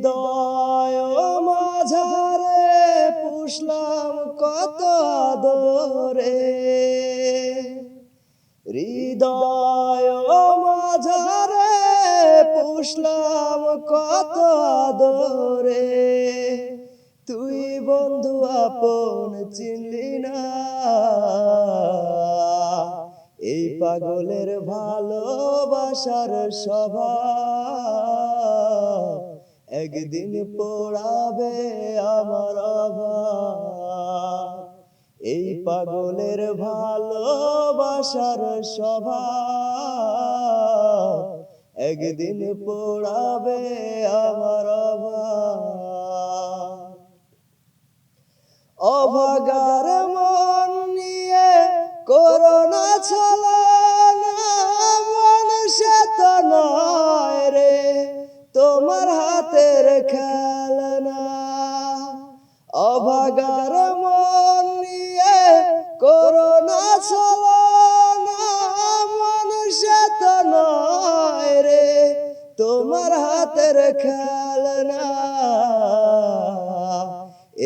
হৃদয় মাঝারে পুষলাম কত আদরে, হৃদয় মাঝারে পুষলাম কত আদরে, তুই বন্ধু আপন চিনলি না। এই পাগলের ভালোবাসার স্বভাব একদিন পোড়াবে আমার অভাব। এই পাগলের ভালোবাসার স্বভাব একদিন পোড়াবে আমার অভাব। অভাগার মন নিয়ে করোনা ছলনা, মন সে তো নয় রে তোমার হাতের খেলনা। অভাগার মন নিয়ে করোনা ছলনা, মন সে তো নয় রে তোমার হাতের খেলনা।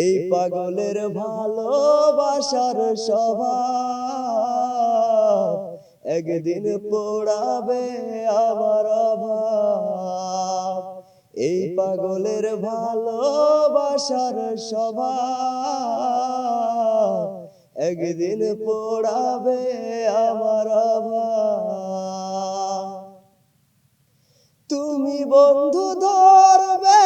এই পাগলের ভালোবাসার স্বভাব একদিন পোড়াবে আমার অভাব। এই পাগলের ভালোবাসার স্বভাব একদিন পোড়াবে আমার অভাব। তুমি বন্ধু ধরবে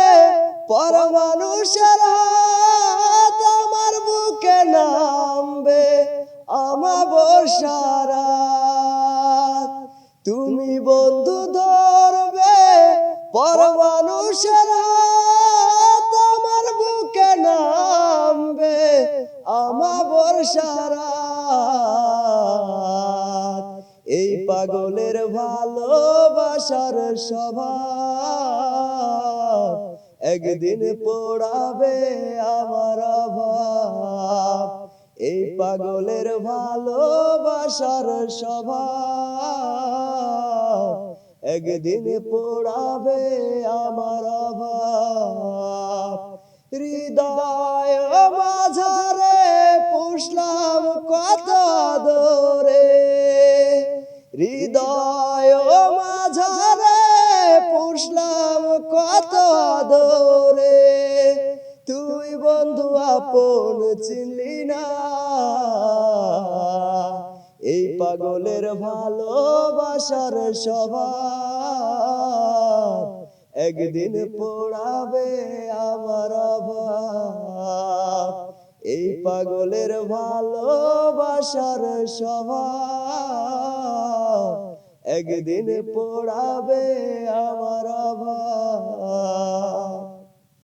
পরমানুষের হাত, আমার বুকে নামবে আমাবস্যার রাত। তুমি বন্ধু ধরবে পরমানুষের হাত, আমার বুকে নামবে আমাবস্যার রাত। এই পাগলের ভালোবাসার স্বভাব একদিন পোড়াবে আমার অভাব। এই পাগলের ভালোবাসার স্বভাব একদিন পোড়াবে আমার অভাব। হৃদয় মাঝারে পুষলাম কত আদরে, হৃদয় মাঝারে পুষলাম কত আদরে, তুই বন্ধু আপন চিনলি না। এই পাগলের ভালোবাসার স্বভাব একদিন পোড়াবে আমার অভাব। এই পাগলের ভালোবাসার স্বভাব একদিন পোড়াবে আমার অভাব।